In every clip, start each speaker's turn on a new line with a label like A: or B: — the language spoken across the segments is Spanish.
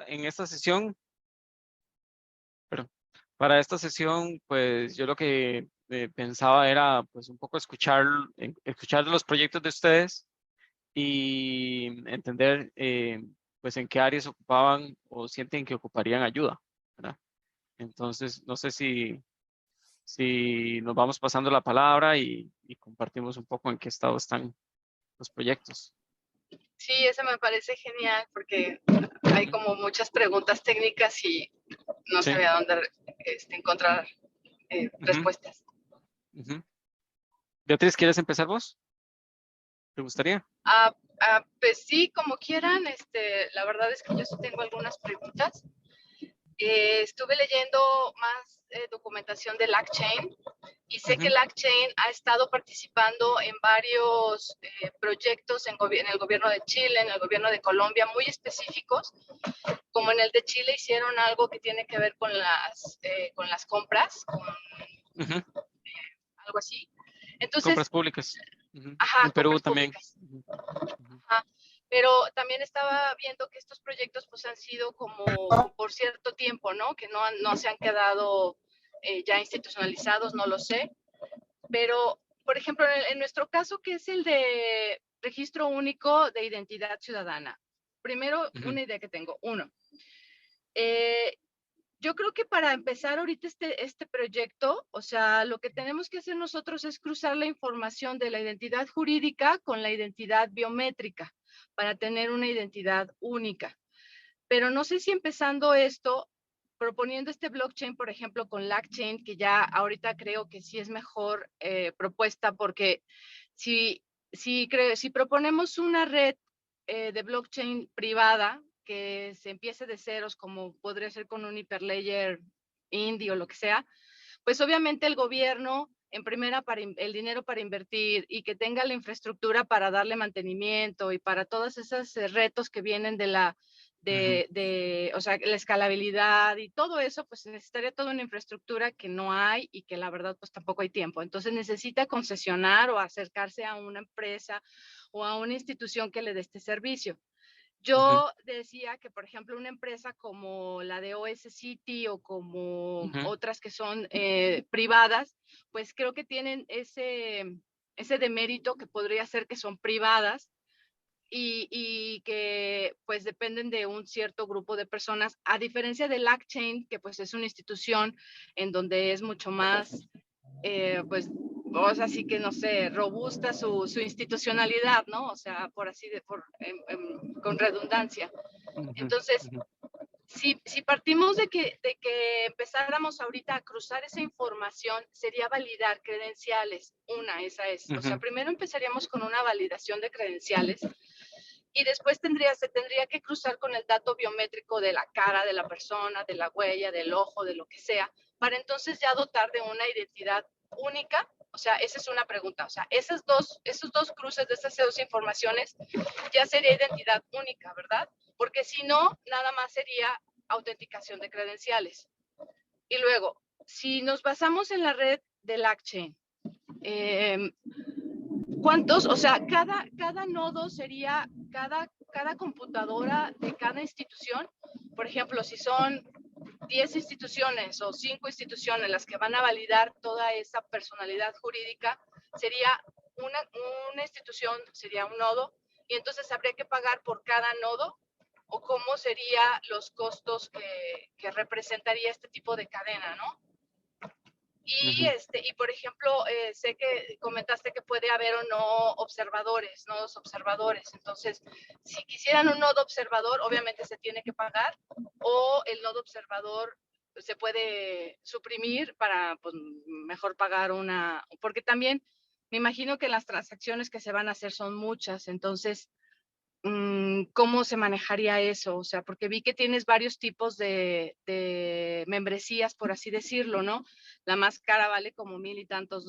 A: En esta sesión, perdón, para esta sesión, pues yo lo que pensaba era pues un poco escuchar los proyectos de ustedes y entender pues en qué áreas ocupaban o sienten que ocuparían ayuda, ¿verdad? Entonces, no sé si nos vamos pasando la palabra y compartimos un poco en qué estado están los proyectos.
B: Sí, eso me parece genial porque hay como muchas preguntas técnicas y no
A: Sí.
B: sabía dónde encontrar respuestas.
A: Beatriz, ¿quieres empezar vos? ¿Te gustaría?
B: Pues sí, como quieran. La verdad es que yo sí tengo algunas preguntas. Estuve leyendo más documentación de LangChain y sé que LangChain ha estado participando en varios proyectos en el gobierno de Chile, en el gobierno de Colombia, muy específicos. Como en el de Chile hicieron algo que tiene que ver con las compras, algo así. Entonces,
A: Compras públicas.
B: ajá,
A: En Perú
B: compras
A: también.
B: públicas. Ajá. Pero también estaba viendo que estos proyectos pues han sido como por cierto tiempo, ¿no? Que no se han quedado ya institucionalizados, no lo sé. Pero, por ejemplo, en nuestro caso, que es el de registro único de identidad ciudadana. Primero, una idea que tengo. Uno, yo creo que para empezar ahorita este proyecto, o sea, lo que tenemos que hacer nosotros es cruzar la información de la identidad jurídica con la identidad biométrica para tener una identidad única. Pero no sé si empezando esto, proponiendo este blockchain, por ejemplo, con LangChain, que ya ahorita creo que sí es mejor propuesta, porque si proponemos una red de blockchain privada que se empiece de ceros, como podría ser con un Hyperledger Indy o lo que sea, pues obviamente el gobierno en primera el dinero para invertir y que tenga la infraestructura para darle mantenimiento y para todos esos retos que vienen de la o sea, la escalabilidad y todo eso, pues necesitaría toda una infraestructura que no hay y que la verdad pues tampoco hay tiempo. Entonces necesita concesionar o acercarse a una empresa o a una institución que le dé este servicio. Yo decía que, por ejemplo, una empresa como la de OS City o como otras que son privadas, pues creo que tienen ese demérito que podría ser que son privadas y que pues dependen de un cierto grupo de personas, a diferencia de LangChain, que pues es una institución en donde es mucho más, pues, o sea, sí que no sé, robusta su institucionalidad, ¿no? O sea, por así con redundancia. Entonces, si partimos de que empezáramos ahorita a cruzar esa información, sería validar credenciales. Esa es. O sea, primero empezaríamos con una validación de credenciales y después se tendría que cruzar con el dato biométrico de la cara de la persona, de la huella, del ojo, de lo que sea, para entonces ya dotar de una identidad única. O sea, esa es una pregunta. O sea, esos dos cruces de esas dos informaciones ya sería identidad única, ¿verdad? Porque si no, nada más sería autenticación de credenciales. Y luego, si nos basamos en la red de LangChain, ¿cuántos? O sea, cada nodo sería cada computadora de cada institución. Por ejemplo, si son 10 instituciones o 5 instituciones las que van a validar toda esa personalidad jurídica, sería una institución, sería un nodo, y entonces habría que pagar por cada nodo, o cómo serían los costos que representaría este tipo de cadena, ¿no? Y por ejemplo, sé que comentaste que puede haber o no nodos observadores. Entonces, si quisieran un nodo observador, obviamente se tiene que pagar, o el nodo observador se puede suprimir para pues, mejor pagar porque también me imagino que las transacciones que se van a hacer son muchas. Entonces, ¿cómo se manejaría eso? O sea, porque vi que tienes varios tipos de membresías, por así decirlo, ¿no? La más cara vale como $1,000 y tantos,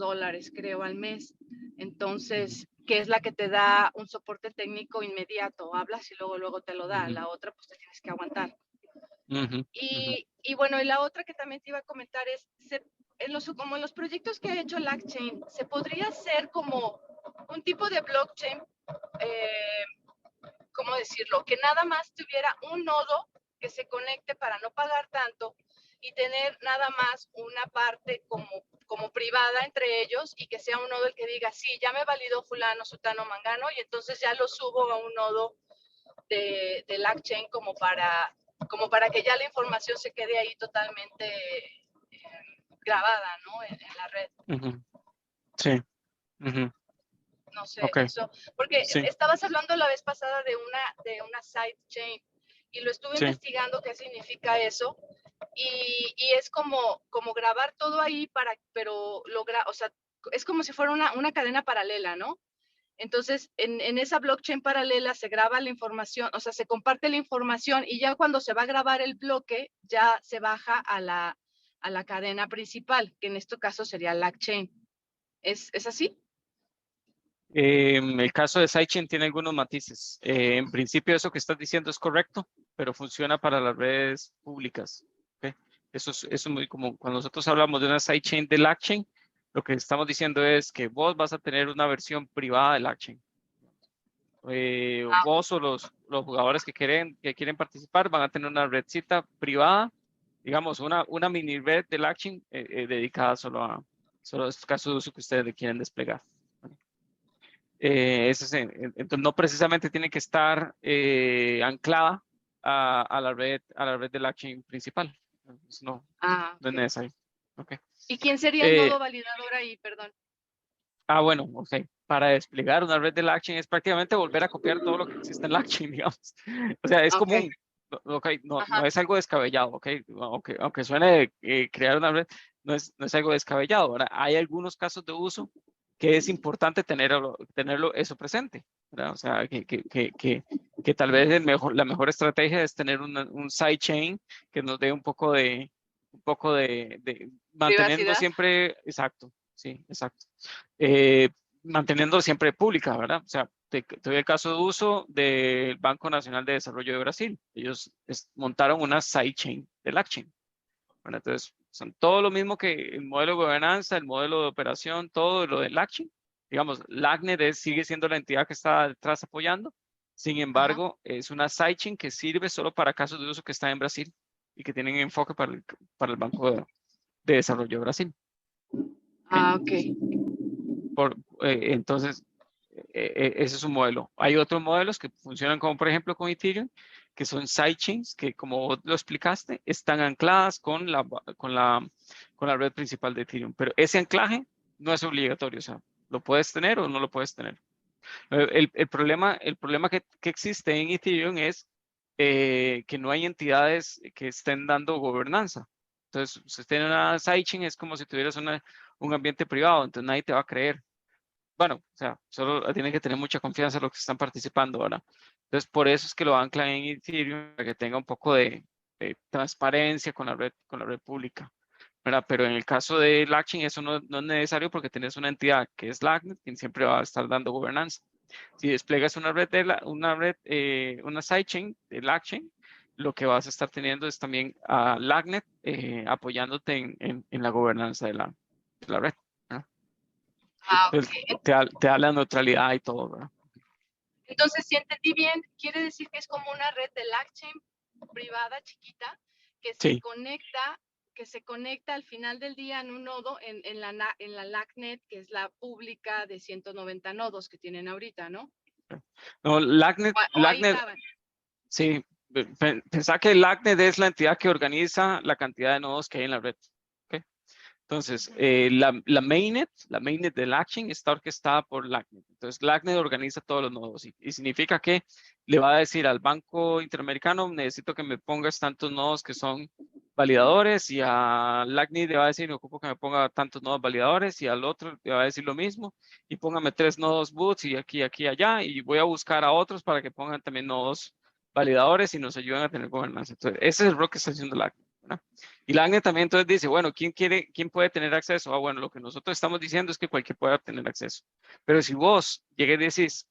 B: creo, al mes. Entonces, ¿qué es la que te da un soporte técnico inmediato? Hablas y luego te lo da. La otra, pues te tienes que aguantar. Y bueno, y la otra que también te iba a comentar es, como en los proyectos que ha hecho LangChain, ¿se podría hacer como un tipo de blockchain, ¿cómo decirlo? Que nada más tuviera un nodo que se conecte para no pagar tanto y tener nada más una parte como privada entre ellos y que sea un nodo el que diga, sí, ya me validó fulano, sutano, mangano, y entonces ya lo subo a un nodo de LangChain como para que ya la información se quede ahí totalmente grabada, ¿no? En la red.
A: Sí.
B: No sé,
A: Ok,
B: eso, porque
A: sí,
B: estabas hablando la vez pasada de una sidechain y lo estuve
A: sí.
B: investigando qué significa eso y es como grabar todo ahí pero o sea, es como si fuera una cadena paralela, ¿no? Entonces, en esa blockchain paralela se graba la información, o sea, se comparte la información y ya cuando se va a grabar el bloque, ya se baja a la cadena principal, que en este caso sería LangChain. ¿Es así?
A: El caso de sidechain tiene algunos matices. En principio, eso que estás diciendo es correcto, pero funciona para las redes públicas. ¿Ok? Eso es muy común. Cuando nosotros hablamos de una sidechain de LangChain, lo que estamos diciendo es que vos vas a tener una versión privada de LangChain. Vos o los jugadores que quieren participar van a tener una redcita privada, digamos, una mini red de LangChain dedicada solo a estos casos de uso que ustedes le quieren desplegar. Entonces no precisamente tiene que estar anclada a la red de LangChain principal. Entonces, no es
B: Ok.
A: necesario. Okay.
B: ¿Y quién sería el
A: Eh,
B: nodo validador ahí? Perdón.
A: bueno, ok. Para desplegar una red de LangChain es prácticamente volver a copiar todo lo que existe en LangChain, digamos. O sea, es
B: Ok.
A: común. Okay, no
B: Ajá.
A: es algo descabellado, ok. Aunque suene crear una red, no es algo descabellado. Ahora, hay algunos casos de uso que es importante tenerlo eso presente, ¿verdad? O sea, que tal vez la mejor estrategia es tener un sidechain que nos dé manteniendo
B: Privacidad.
A: siempre, exacto, sí, exacto. Eh, Manteniendo siempre pública, ¿verdad? O sea, te doy el caso de uso del Banco Nacional de Desarrollo de Brasil. Ellos montaron una sidechain de LangChain. Bueno, entonces, son todo lo mismo que el modelo de gobernanza, el modelo de operación, todo lo de LangChain. Digamos, LACNet sigue siendo la entidad que está detrás apoyando. Sin
B: Ajá.
A: embargo, es una sidechain que sirve solo para casos de uso que están en Brasil y que tienen enfoque para el Banco de Desarrollo de Brasil.
B: Ah, ok.
A: Entonces, ese es un modelo. Hay otros modelos que funcionan como, por ejemplo, con Ethereum, que son sidechains, que como vos lo explicaste, están ancladas con la red principal de Ethereum. Pero ese anclaje no es obligatorio, o sea, lo puedes tener o no lo puedes tener. El problema que existe en Ethereum es que no hay entidades que estén dando gobernanza. Entonces, si usted tiene una sidechain, es como si tuvieras un ambiente privado, entonces nadie te va a creer. Bueno, o sea, solo tienen que tener mucha confianza en los que están participando ahora. Entonces, por eso es que lo anclan en Ethereum, para que tenga un poco de transparencia con la red pública, ¿verdad? Pero en el caso de LangChain, eso no es necesario porque tienes una entidad que es LACNet, quien siempre va a estar dando gobernanza. Si desplegas una sidechain de LangChain, lo que vas a estar teniendo es también a LACNet apoyándote en la gobernanza de la red, ¿verdad?
B: Ah,
A: Entonces,
B: ok.
A: te da la neutralidad y todo, ¿verdad?
B: Entonces, si entendí bien, quiere decir que es como una red de LangChain privada chiquita que se
A: Sí.
B: conecta al final del día en un nodo en la LACNet, que es la pública de 190 nodos que tienen ahorita, ¿no?
A: No,
B: O ahí estaban.
A: sí, pensá que LACNet es la entidad que organiza la cantidad de nodos que hay en la red. ¿Ok? Entonces, la mainnet de LangChain está orquestada por LACNet. Entonces, LACNet organiza todos los nodos y significa que le va a decir al Banco Interamericano, necesito que me pongas tantos nodos que son validadores, y a LACNet le va a decir, me ocupo que me ponga tantos nodos validadores, y al otro le va a decir lo mismo, y póngame 3 nodos boots y aquí, allá, y voy a buscar a otros para que pongan también nodos validadores y nos ayuden a tener gobernanza. Entonces, ese es el rol que está haciendo LACNet, ¿verdad? Y la ANE también entonces dice, bueno, ¿quién puede tener acceso? Bueno, lo que nosotros estamos diciendo es que cualquier pueda tener acceso. Pero si vos llegues y decís,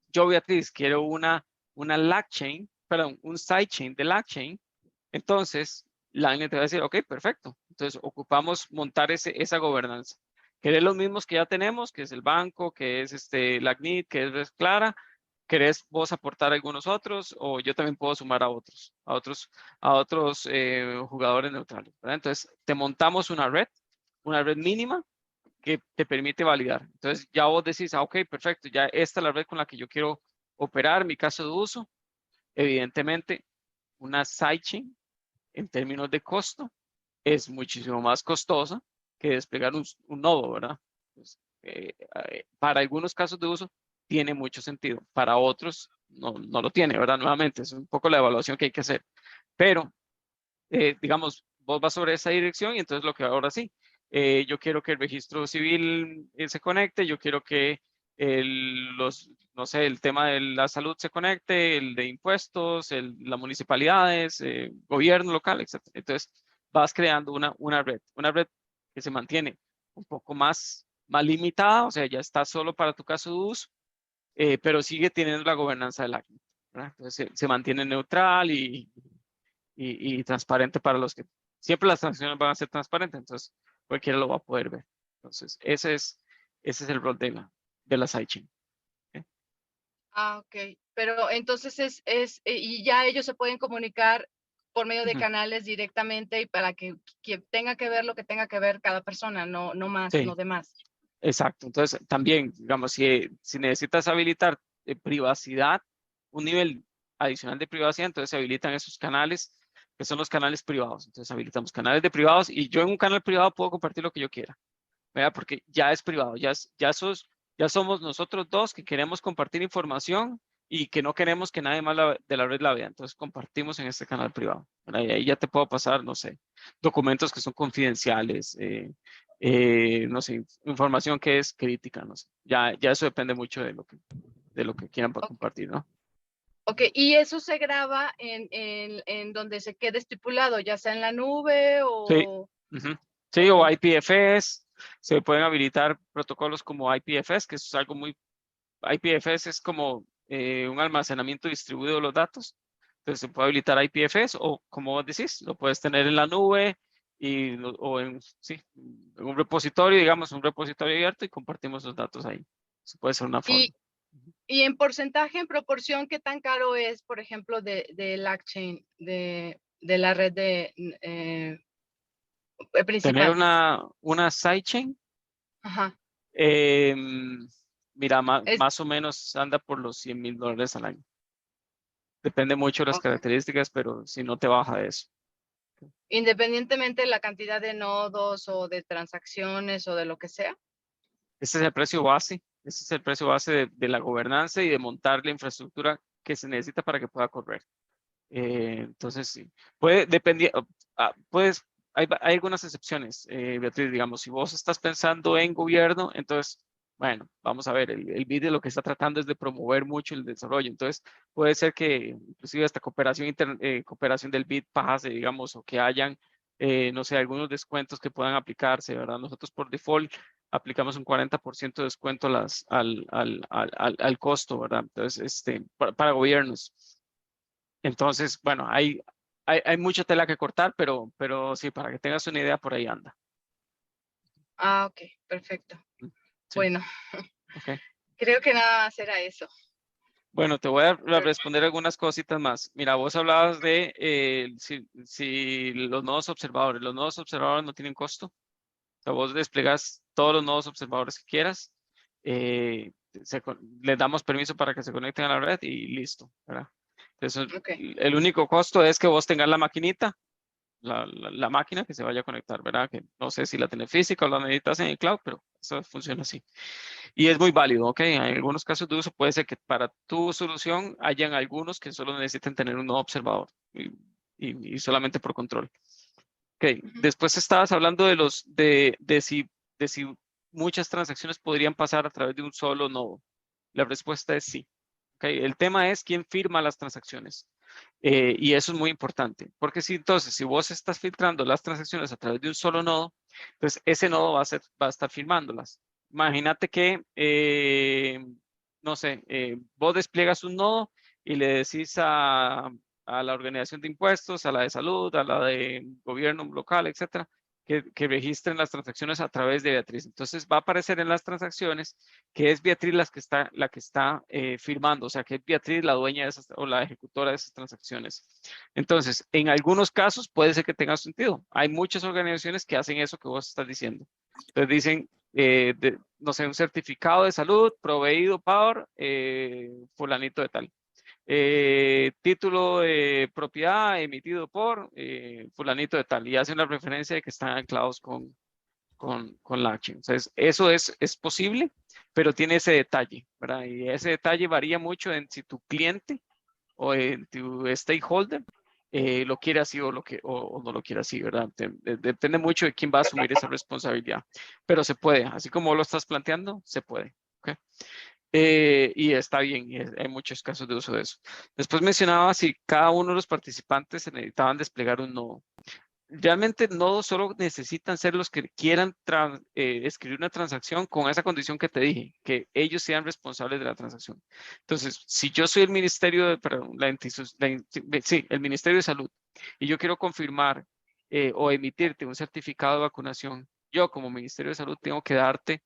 A: yo Beatriz quiero una LangChain, perdón, un sidechain de LangChain, entonces la ANE te va a decir, ok, perfecto. Entonces ocupamos montar esa gobernanza. Que es los mismos que ya tenemos, que es el banco, que es LACNIC, que es Red Clara, ¿querés vos aportar a algunos otros o yo también puedo sumar a otros jugadores neutrales, ¿verdad? Entonces, te montamos una red mínima que te permite validar. Entonces, ya vos decís, ok, perfecto, ya esta es la red con la que yo quiero operar mi caso de uso. Evidentemente, una sidechain en términos de costo es muchísimo más costosa que desplegar un nodo, ¿verdad? Pues, para algunos casos de uso tiene mucho sentido, para otros no lo tiene, ¿verdad? Nuevamente, es un poco la evaluación que hay que hacer. Pero, digamos, vos vas sobre esa dirección y entonces lo que ahora sí, yo quiero que el registro civil se conecte, yo quiero que no sé, el tema de la salud se conecte, el de impuestos, las municipalidades, gobierno local, etc. Entonces, vas creando una red que se mantiene un poco más limitada, o sea, ya está solo para tu caso de uso, pero sigue teniendo la gobernanza del ACNUR, ¿verdad? Entonces, se mantiene neutral y transparente para los que siempre las transacciones van a ser transparentes, entonces cualquiera lo va a poder ver. Entonces, ese es el rol de la sidechain. ¿Ok?
B: Ah, ok. Pero entonces y ya ellos se pueden comunicar por medio de
A: Ujú.
B: canales directamente y para que tenga que ver lo que tenga que ver cada persona, no más, no
A: Sí,
B: de más.
A: exacto. Entonces, también, digamos, si necesitas habilitar privacidad, un nivel adicional de privacidad, entonces se habilitan esos canales, que son los canales privados. Entonces, habilitamos canales de privados y yo en un canal privado puedo compartir lo que yo quiera. ¿Verdad? Porque ya es privado, ya somos nosotros dos que queremos compartir información y que no queremos que nadie más de la red la vea. Entonces compartimos en este canal privado. ¿Verdad? Y ahí ya te puedo pasar, no sé, documentos que son confidenciales, no sé, información que es crítica, no sé. Ya eso depende mucho de lo que quieran para
B: Ok,
A: compartir, ¿no?
B: ok. Y eso se graba en donde se quede estipulado, ya sea en la nube
A: Sí,
B: o,
A: ujú. Sí, o
B: o
A: IPFS, se pueden habilitar protocolos como IPFS, que es algo muy IPFS es como un almacenamiento distribuido de los datos. Entonces se puede habilitar IPFS o como vos decís, lo puedes tener en la nube o sí, en un repositorio, digamos, un repositorio abierto y compartimos los datos ahí. Eso puede ser una forma.
B: y, y en porcentaje, en proporción, ¿qué tan caro es, por ejemplo, de LangChain, de la red
A: Tener
B: principal?
A: una sidechain,
B: Ajá.
A: mira,
B: Es,
A: más o menos anda por los $100,000 al año. Depende mucho de las
B: ok.
A: características, pero si no te baja de eso.
B: Independientemente de la cantidad de nodos o de transacciones o de lo que sea.
A: Ese es el precio base, ese es el precio base de la gobernanza y de montar la infraestructura que se necesita para que pueda correr. Entonces, sí, puede depender, hay algunas excepciones, Beatriz, digamos, si vos estás pensando en gobierno, entonces, bueno, vamos a ver, el BID lo que está tratando es de promover mucho el desarrollo, entonces puede ser que inclusive esta cooperación del BID pase, digamos, o que hayan, no sé, algunos descuentos que puedan aplicarse, ¿verdad? Nosotros por default aplicamos un 40% de descuento al costo, ¿verdad? Entonces, para gobiernos. Entonces, bueno, hay mucha tela que cortar, pero sí, para que tengas una idea, por ahí anda.
B: Ah, ok, perfecto.
A: Mm, sí,
B: Bueno,
A: ok.
B: creo que nada más era eso.
A: Bueno, te voy a
B: Pero,
A: responder algunas cositas más. Mira, vos hablabas de si los nodos observadores. Los nodos observadores no tienen costo. O sea, vos desplegas todos los nodos observadores que quieras. Les damos permiso para que se conecten a la red y listo, ¿verdad? Entonces,
B: ok.
A: el único costo es que vos tengas la maquinita la máquina que se vaya a conectar, ¿verdad? Que no sé si la tenés física o la necesitas en el cloud, pero eso funciona así. Y es muy válido, ¿ok? En algunos casos de uso puede ser que para tu solución hayan algunos que solo necesiten tener un nodo observador y solamente por control. Ok,
B: Ujú.
A: después estabas hablando de si muchas transacciones podrían pasar a través de un solo nodo. La respuesta es sí. Okay, el tema es quién firma las transacciones. Y eso es muy importante, porque si vos estás filtrando las transacciones a través de un solo nodo, pues ese nodo va a estar firmándolas. Imagínate que, no sé, vos despliegas un nodo y le decís a la organización de impuestos, a la de salud, a la de gobierno local, etcétera, que registren las transacciones a través de Beatriz. Entonces va a aparecer en las transacciones que es Beatriz la que está firmando, o sea, que es Beatriz la dueña de esas, o la ejecutora de esas transacciones. Entonces, en algunos casos puede ser que tenga sentido. Hay muchas organizaciones que hacen eso que vos estás diciendo. Entonces dicen, no sé, un certificado de salud proveído por fulanito de tal. Título de propiedad emitido por fulanito de tal, y hacen la referencia de que están anclados con la acción. Entonces, eso es posible, pero tiene ese detalle, ¿verdad? Y ese detalle varía mucho en si tu cliente o en tu stakeholder lo quiere así o no lo quiere así, ¿verdad? Depende mucho de quién va a asumir esa responsabilidad, pero se puede, así como lo estás planteando, se puede. ¿Ok? Y está bien, y hay muchos casos de uso de eso. Después mencionaba si cada uno de los participantes se necesitaban desplegar un nodo. Realmente nodos solo necesitan ser los que quieran escribir una transacción con esa condición que te dije, que ellos sean responsables de la transacción. Entonces, si yo soy el Ministerio de, perdón, sí, el Ministerio de Salud, y yo quiero confirmar o emitirte un certificado de vacunación, yo como Ministerio de Salud tengo que darte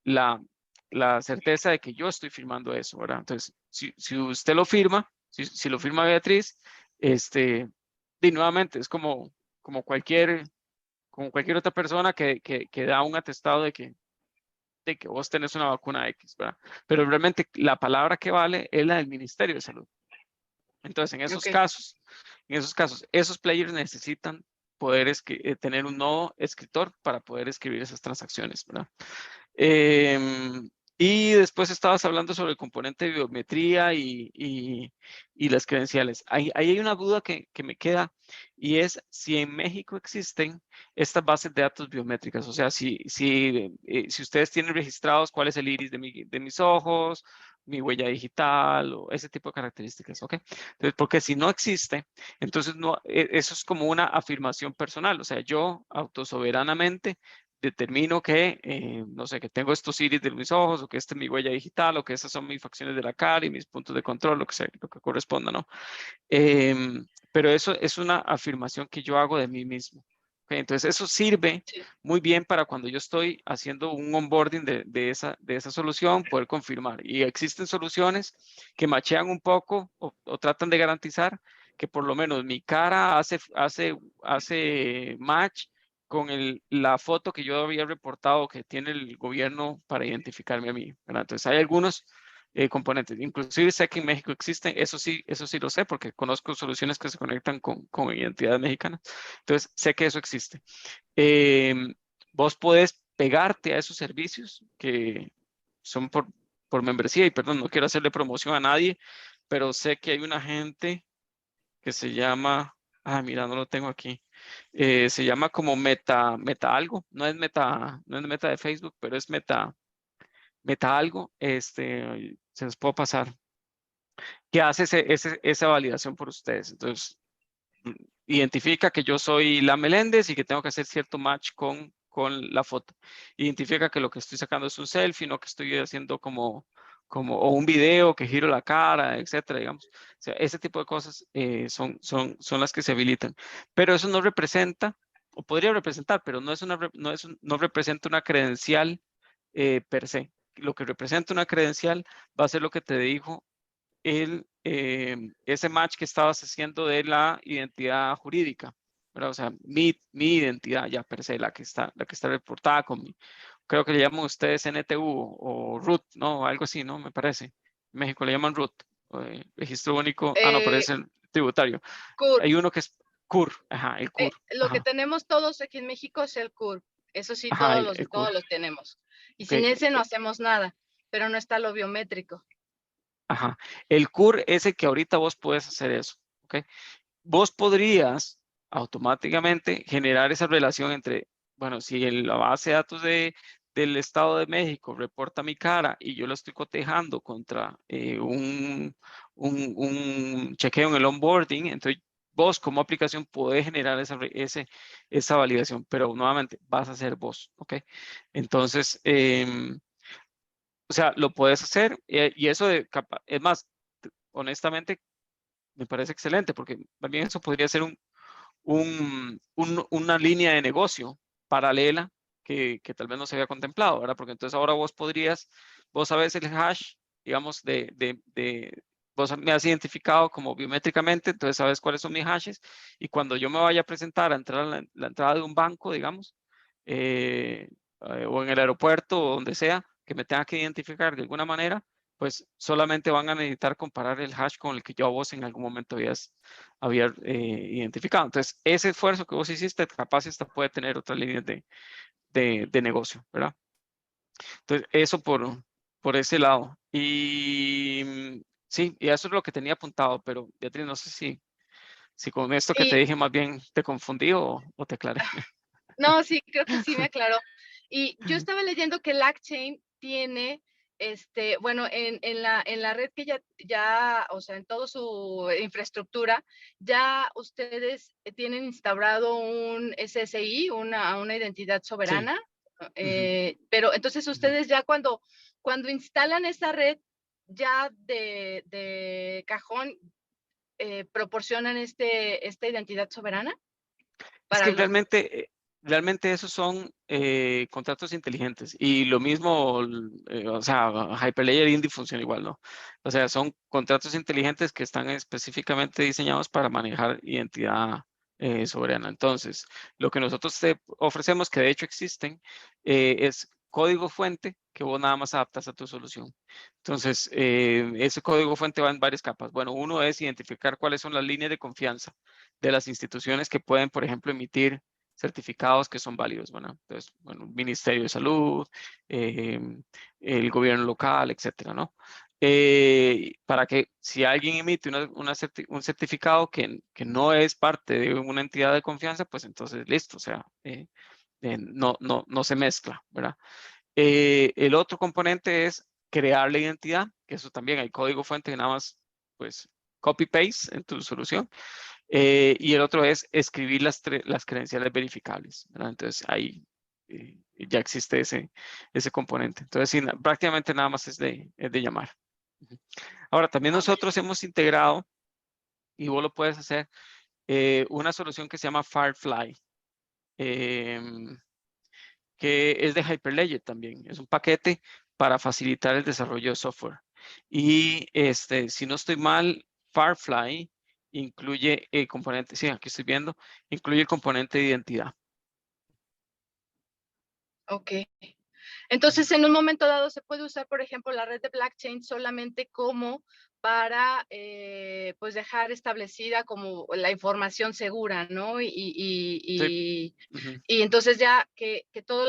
A: la, la certeza de que yo estoy firmando eso, ¿verdad? Entonces, si usted lo firma, si lo firma Beatriz, y nuevamente es como cualquier otra persona que da un atestado de que vos tenés una vacuna X, ¿verdad? Pero realmente la palabra que vale es la del Ministerio de Salud. Entonces,
B: Ok.
A: en esos casos, esos players necesitan poder tener un nodo escritor para poder escribir esas transacciones, ¿verdad? Y después estabas hablando sobre el componente de biometría y las credenciales. Ahí hay una duda que me queda, y es si en México existen estas bases de datos biométricas. O sea, si ustedes tienen registrados cuál es el iris de mis ojos, mi huella digital o ese tipo de características, ¿ok? Entonces, porque si no existe, entonces no, eso es como una afirmación personal. O sea, yo autosoberanamente determino que, no sé, que tengo estos iris de mis ojos, o que esta es mi huella digital, o que esas son mis facciones de la cara y mis puntos de control, lo que sea, lo que corresponda, ¿no? Pero eso es una afirmación que yo hago de mí mismo. ¿Ok? Entonces, eso sirve
B: Sí.
A: muy bien para cuando yo estoy haciendo un onboarding de esa solución, poder confirmar. Y existen soluciones que machean un poco o tratan de garantizar que por lo menos mi cara hace match con la foto que yo había reportado que tiene el gobierno para identificarme a mí, ¿verdad? Entonces, hay algunos componentes. Inclusive sé que en México existen, eso sí lo sé porque conozco soluciones que se conectan con identidades mexicanas. Entonces, sé que eso existe. Vos podés pegarte a esos servicios que son por membresía, y perdón, no quiero hacerle promoción a nadie, pero sé que hay una gente que se llama, mira, no lo tengo aquí, se llama como meta algo, no es meta de Facebook, pero es meta algo, se los puedo pasar, que hace esa validación por ustedes. Entonces, identifica que yo soy la Meléndez y que tengo que hacer cierto match con la foto. Identifica que lo que estoy sacando es un selfie, no que estoy haciendo o un video que giro la cara, etcétera, digamos. O sea, ese tipo de cosas son las que se habilitan. Pero eso no representa, o podría representar, pero no representa una credencial per se. Lo que representa una credencial va a ser lo que te dijo ese match que estabas haciendo de la identidad jurídica, ¿verdad? O sea, mi identidad ya per se, la que está reportada con mi, creo que le llaman ustedes NTU o RUT, ¿no? Algo así, ¿no? Me parece. En México le llaman RUT, registro único, no, pero es el tributario.
B: CUR.
A: Hay uno que es CUR, ajá, el CUR,
B: Lo que
A: ajá,
B: tenemos todos aquí en México es el CUR. Eso sí,
A: ajá,
B: todos
A: el CUR.
B: los tenemos. Y
A: Ok,
B: sin ese no hacemos nada, pero no está lo biométrico.
A: ajá. El CUR es el que ahorita vos puedes hacer eso, ¿ok? Vos podrías automáticamente generar esa relación entre, bueno, si la base de datos del Estado de México reporta mi cara y yo lo estoy cotejando contra un chequeo en el onboarding, entonces vos como aplicación podés generar esa validación, pero nuevamente vas a ser vos, ¿ok? Entonces, o sea, lo puedes hacer y eso es más, honestamente, me parece excelente porque también eso podría ser una línea de negocio paralela que tal vez no se había contemplado, ¿verdad? Porque entonces ahora vos sabes el hash, digamos, vos me has identificado como biométricamente, entonces sabes cuáles son mis hashes, y cuando yo me vaya a presentar a entrar a la entrada de un banco, digamos, o en el aeropuerto o donde sea, que me tenga que identificar de alguna manera, pues solamente van a necesitar comparar el hash con el que yo a vos en algún momento había identificado. Entonces, ese esfuerzo que vos hiciste, capaz esta puede tener otras líneas de negocio, ¿verdad? Entonces, eso por ese lado. Y sí, y eso es lo que tenía apuntado, pero Beatriz, no sé si con esto que te
B: Sí,
A: dije más bien te confundí o te aclaré.
B: no, sí, creo que sí me aclaró. Y yo estaba leyendo que LangChain tiene, bueno, en la red que ya, o sea, en toda su infraestructura, ya ustedes tienen instaurado un SSI, una identidad
A: Sí.
B: soberana.
A: Ujú,
B: Pero entonces
A: ujú.
B: ustedes ya cuando instalan esa red, ya de cajón, proporcionan esta identidad soberana
A: Es
B: para
A: que
B: los...
A: realmente esos son contratos inteligentes y lo mismo, o sea, Hyperledger Indy funciona igual, ¿no? O sea, son contratos inteligentes que están específicamente diseñados para manejar identidad soberana. Entonces, lo que nosotros te ofrecemos, que de hecho existen, es código fuente que vos nada más adaptas a tu solución. Entonces, ese código fuente va en varias capas. Bueno, uno es identificar cuáles son las líneas de confianza de las instituciones que pueden, por ejemplo, emitir certificados que son válidos, ¿verdad? Entonces, bueno, el Ministerio de Salud, eh, el gobierno local, etcétera, ¿no? Para que si alguien emite un certificado que no es parte de una entidad de confianza, pues entonces listo, o sea, no se mezcla, ¿verdad? El otro componente es crear la identidad, que eso también hay código fuente que nada más, pues, copy-paste en tu solución. Y el otro es escribir las credenciales verificables, ¿verdad? Entonces ahí ya existe ese componente. Entonces sí, prácticamente nada más es de llamar. Ujú. Ahora, también
B: Ok.
A: nosotros hemos integrado, y vos lo puedes hacer, una solución que se llama Firefly, em, que es de Hyperledger también. Es un paquete para facilitar el desarrollo de software. Y si no estoy mal, Firefly incluye el componente, sí, aquí estoy viendo, incluye el componente de identidad.
B: Ok.
A: Ujú.
B: Entonces, en un momento dado se puede usar, por ejemplo, la red de blockchain solamente como para, pues, dejar establecida como la información segura, ¿no?
A: Sí. Ujú.
B: Y entonces ya que todo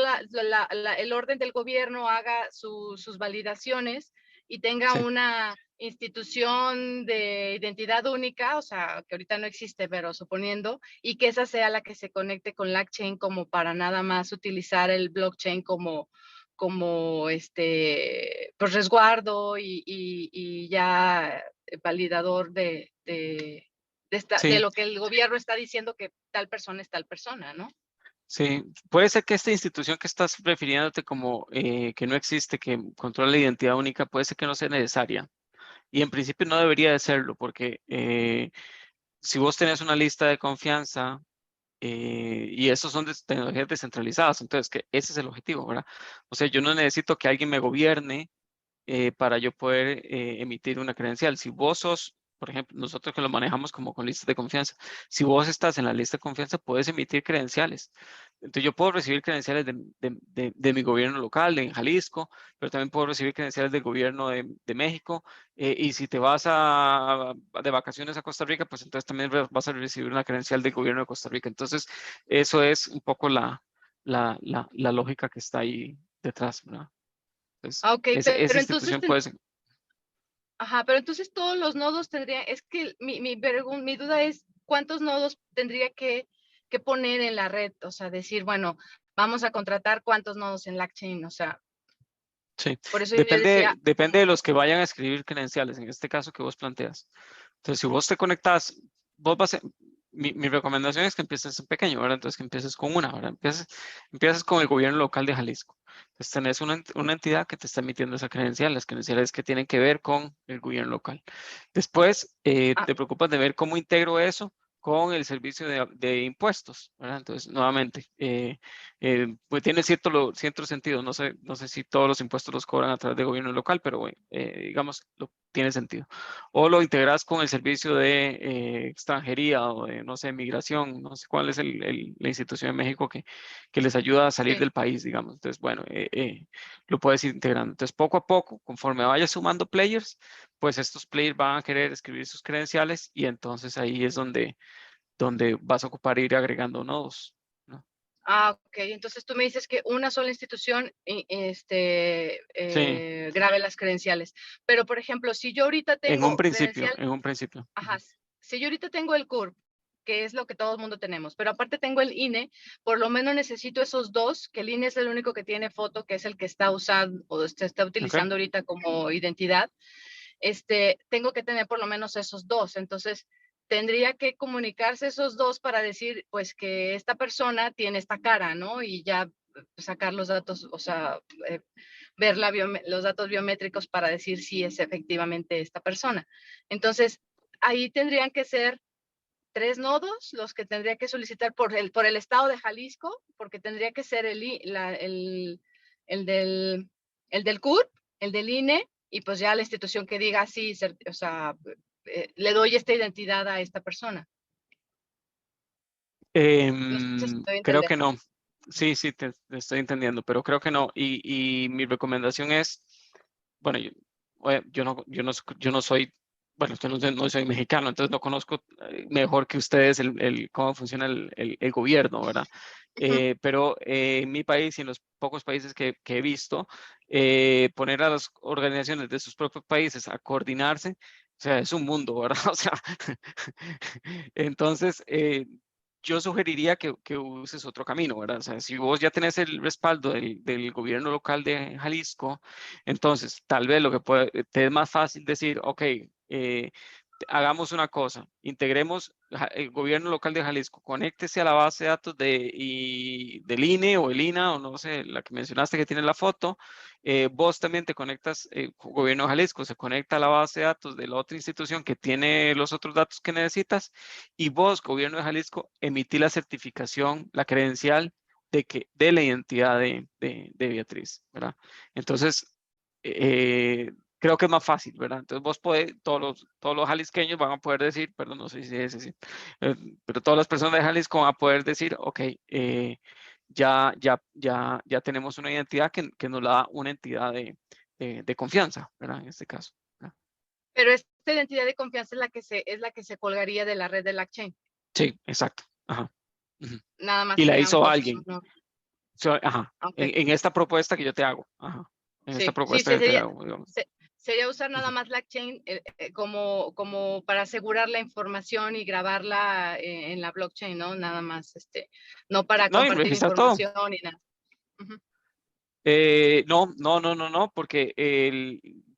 B: el orden del gobierno haga sus validaciones y tenga
A: Sí,
B: una institución de identidad única, o sea, que ahorita no existe, pero suponiendo, y que esa sea la que se conecte con LangChain como para nada más utilizar el blockchain como pues resguardo y ya validador de
A: sí,
B: lo que el gobierno está diciendo que tal persona es tal persona, ¿no?
A: sí. Puede ser que esta institución que estás refiriéndote como que no existe, que controla la identidad única, puede ser que no sea necesaria. Y en principio no debería de serlo, porque si vos tenés una lista de confianza y esos son tecnologías descentralizadas, entonces que ese es el objetivo, ¿verdad? O sea, yo no necesito que alguien me gobierne para yo poder emitir una credencial. Si vos sos, por ejemplo, nosotros que lo manejamos como con listas de confianza, si vos estás en la lista de confianza, puedes emitir credenciales. Entonces yo puedo recibir credenciales de mi gobierno local, en Jalisco, pero también puedo recibir credenciales del gobierno de México. Y si te vas de vacaciones a Costa Rica, pues entonces también vas a recibir una credencial del gobierno de Costa Rica. Entonces, eso es un poco la lógica que está ahí detrás, ¿verdad? Entonces,
B: Ah, ok,
A: esa
B: pero entonces,
A: institución puede ser.
B: ajá, pero entonces todos los nodos tendrían, es que mi duda es, ¿cuántos nodos tendría que poner en la red? O sea, decir, bueno, vamos a contratar cuántos nodos en LangChain, o sea,
A: Sí,
B: por eso yo
A: depende,
B: decía,
A: depende de los que vayan a escribir credenciales, en este caso que vos planteas. Entonces, si vos te conectas, vos vas a, mi recomendación es que empieces en pequeño, ¿verdad? Entonces, que empieces con una, ¿verdad? Empiezas con el gobierno local de Jalisco. Entonces, tenés una entidad que te está emitiendo esa credencial, las credenciales que tienen que ver con el gobierno local. Después,
B: ah,
A: te preocupas de ver cómo integro eso con el servicio de impuestos, ¿verdad? Entonces, nuevamente, pues tiene cierto sentido. No sé si todos los impuestos los cobran a través del gobierno local, pero bueno, digamos, tiene sentido. O lo integras con el servicio de extranjería o de, no sé, migración, no sé cuál es la institución en México que les ayuda a salir
B: Sí.
A: del país, digamos. Entonces, bueno, lo puedes ir integrando. Entonces, poco a poco, conforme vayas sumando players, pues estos players van a querer escribir sus credenciales y entonces ahí es donde vas a ocupar ir agregando nodos, ¿no?
B: Ah, ok. Entonces tú me dices que una sola institución
A: Sí,
B: grabe las credenciales. Pero, por ejemplo, si yo ahorita
A: en un
B: tengo
A: principio,
B: credencial,
A: en un principio.
B: ajá, si yo ahorita tengo el CURP, que es lo que todo el mundo tenemos, pero aparte tengo el INE, por lo menos necesito esos dos, que el INE es el único que tiene foto, que es el que está usando o se está
A: ¿Ok?
B: utilizando ahorita como identidad. Tengo que tener por lo menos esos dos. Entonces, tendría que comunicarse esos dos para decir, pues, que esta persona tiene esta cara, ¿no? Y ya sacar los datos, o sea, ver los datos biométricos para decir si es efectivamente esta persona. Entonces, ahí tendrían que ser 3 nodos los que tendría que solicitar por el estado de Jalisco, porque tendría que ser el del, el del CURP, el del INE, y pues ya la institución que diga sí, o sea, le doy esta identidad a esta persona. No sé si estoy
A: Creo
B: entender.
A: que no. Sí, sí, te estoy entendiendo, pero creo que no. Y mi recomendación es, bueno, yo no soy, bueno, no soy mexicano, entonces no conozco mejor que ustedes cómo funciona el gobierno, ¿verdad?
B: Ujú.
A: Pero en mi país y en los pocos países que he visto, poner a las organizaciones de sus propios países a coordinarse, o sea, es un mundo, ¿verdad? O sea, entonces, yo sugeriría que uses otro camino, ¿verdad? O sea, si vos ya tenés el respaldo del gobierno local de Jalisco, entonces tal vez lo que te es más fácil decir, ok, hagamos una cosa, integremos el gobierno local de Jalisco, conéctese a la base de datos del INE o el INA, o no sé, la que mencionaste que tiene la foto, vos también te conectas, gobierno de Jalisco se conecta a la base de datos de la otra institución que tiene los otros datos que necesitas, y vos, gobierno de Jalisco, emití la certificación, la credencial de la identidad de Beatriz, ¿verdad? Entonces, creo que es más fácil, ¿verdad? Entonces vos podés, todos los jalisqueños van a poder decir, perdón, no sé si es así, pero todas las personas de Jalisco van a poder decir, ok, ya tenemos una identidad que nos la da una entidad de confianza, ¿verdad? En este caso, ¿verdad?
B: Pero esta identidad de confianza es la que se colgaría de la red de blockchain.
A: Sí, exacto. Ajá. Ujú.
B: Nada más
A: Y la
B: sería un
A: hizo
B: proceso,
A: alguien.
B: ¿no?
A: Ajá.
B: Ok.
A: En esta propuesta que yo te hago. Ajá. En esta
B: Sí, sí,
A: propuesta
B: sí,
A: que te hago, digamos.
B: sería usar nada
A: Ujú.
B: más blockchain como para asegurar la información y grabarla en la blockchain, ¿no? Nada más, no para
A: No, y
B: compartir
A: registrar todo.
B: información ni nada. Ujú.
A: No, porque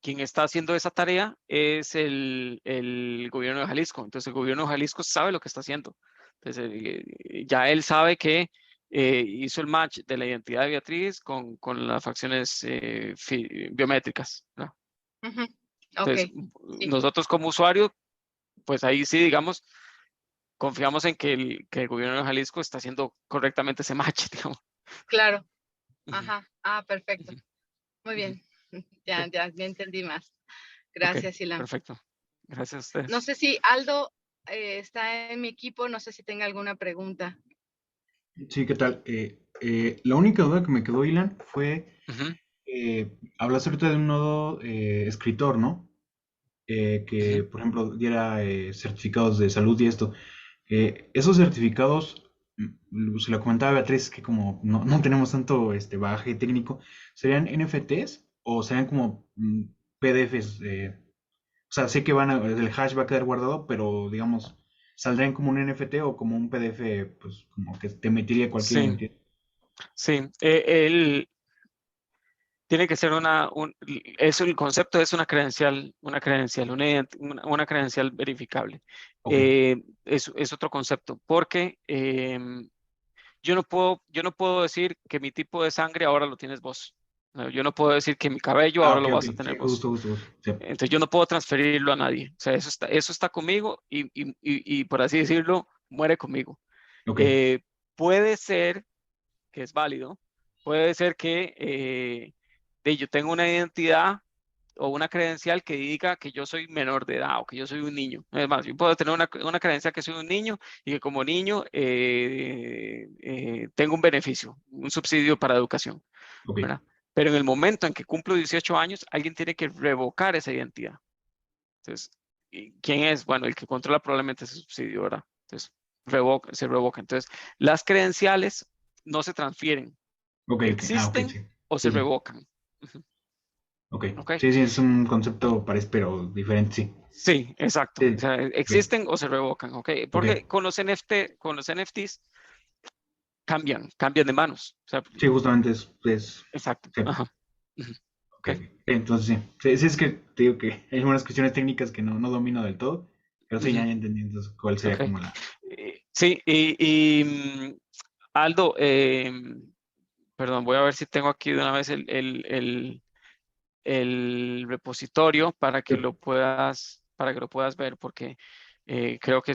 A: quien está haciendo esa tarea es el gobierno de Jalisco. Entonces, el gobierno de Jalisco sabe lo que está haciendo. Entonces, ya él sabe que hizo el match de la identidad de Beatriz con las facciones biométricas, ¿no?
B: Ujú. Ok,
A: Entonces,
B: sí,
A: nosotros como usuarios, pues ahí sí, digamos, confiamos en que el gobierno de Jalisco está haciendo correctamente ese match, digamos.
B: claro.
A: Ujú,
B: Ajá. Ah, perfecto.
A: ujú,
B: Muy
A: ujú.
B: bien.
A: Ok,
B: Ya entendí más.
A: ok,
B: Gracias, Ilan.
A: perfecto. Gracias a
B: No
A: ustedes.
B: sé si Aldo está en mi equipo, no sé si tenga alguna pregunta.
C: Sí, ¿qué tal? La única duda que me quedó, Ilan, fue,
A: Ujú,
C: hablaste ahorita de un nodo escritor, ¿no?
A: ujú.
C: Que, por ejemplo, diera certificados de salud y esto. Esos certificados, se lo comentaba a Beatriz, que como no tenemos tanto bagaje técnico, ¿serían NFTs o serían como PDFs? O sea, sé que el hash va a quedar guardado, pero digamos, ¿saldrían como un NFT o como un PDF, pues como que te metería cualquier
A: Sí,
C: identidad?
A: sí. Él tiene que ser el concepto es una credencial verificable.
C: Ok,
A: Es otro concepto, porque yo no puedo decir que mi tipo de sangre ahora lo tienes vos. No, yo no puedo decir que mi cabello
C: ah,
A: ahora
C: ok,
A: lo
C: ok,
A: vas a
C: sí,
A: tener vos.
C: justo, justo, justo. Sí,
A: Entonces yo no puedo transferirlo a nadie. O sea, eso está conmigo y por así decirlo, muere conmigo.
C: Ok,
A: Puede ser que es válido, puede ser que yo tengo una identidad o una credencial que diga que yo soy menor de edad o que yo soy un niño. Es más, yo puedo tener una credencial que soy un niño y que como niño tengo un beneficio, un subsidio para educación,
C: ok,
A: ¿verdad? Pero en el momento en que cumplo 18 años, alguien tiene que revocar esa identidad. Entonces, ¿quién es? Bueno, el que controla probablemente ese subsidio, ¿verdad? Entonces, se revoca. Entonces, las credenciales no se transfieren,
C: ok, ok. Ah, ok,
A: existen
C: sí.
A: o se
C: Sí, sí.
A: revocan. Ujú.
C: Ok.
A: ¿Ok?
C: Sí, sí, es un concepto parece, pero diferente, sí.
A: Sí, exacto. O
C: Sí.
A: sea,
C: Ok,
A: existen o se revocan, ¿ok?
C: ok.
A: Porque con los NFTs cambian de manos. O sea,
C: Sí, justamente es
A: exacto.
C: sí.
A: Ajá. Ujú.
C: Ok,
A: Ok.
C: ok. Entonces sí. Sí, sí, es que te digo que hay algunas cuestiones técnicas que no domino del todo, pero sí,
A: Ujú.
C: ya entendí entonces cuál sería
A: Ok.
C: como la...
A: Sí, Aldo, perdón, voy a ver si tengo aquí de una vez el repositorio para que lo puedas ver, porque creo que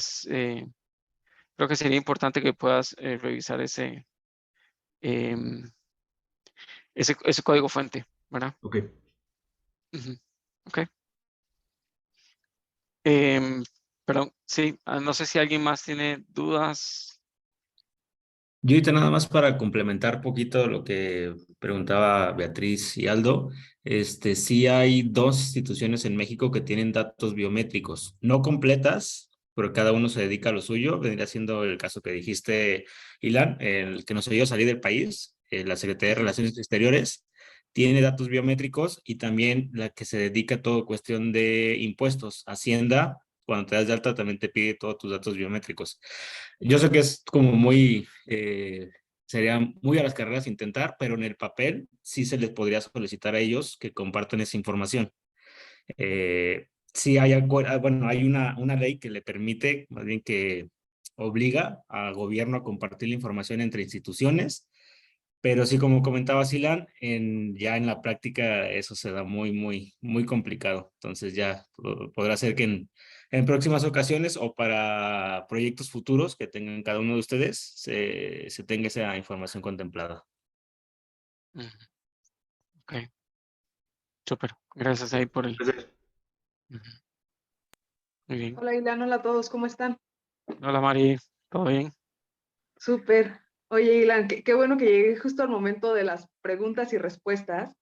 A: creo que sería importante que puedas revisar em, ese código fuente, ¿verdad?
C: Ok.
A: Ujú. Ok. Em, Perdón, sí, no sé si alguien más tiene dudas.
D: Yo ahorita nada más para complementar poquito lo que preguntaba Beatriz y Aldo, sí hay dos instituciones en México que tienen datos biométricos, no completas, pero cada uno se dedica a lo suyo. Vendría siendo el caso que dijiste, Ilan, el que nos ayudó a salir del país, la Secretaría de
A: Ujú.
D: Relaciones Exteriores, tiene datos biométricos y también la que se dedica a todo cuestión de impuestos, Hacienda. Cuando te das de alta también te pide todos tus datos biométricos. Yo sé que es como muy, sería muy a las carreras intentar, pero en el papel sí se les podría solicitar a ellos que compartan esa información. Sí hay, bueno, hay una ley que le permite, más bien que obliga al gobierno a compartir la información entre instituciones, pero sí, como comentaba Silan, ya en la práctica eso se da muy complicado. Entonces ya podrá ser que en próximas ocasiones o para proyectos futuros que tengan cada uno de ustedes se tenga esa información contemplada.
A: Ujú. Ok, súper. Gracias ahí por el.
C: Entonces,
A: Ujú. Muy bien.
E: Hola, Ilan, hola a todos, ¿cómo están?
A: Hola Mari, ¿todo bien?
E: Súper. Oye, Ilan, qué bueno que llegué justo al momento de las preguntas y respuestas,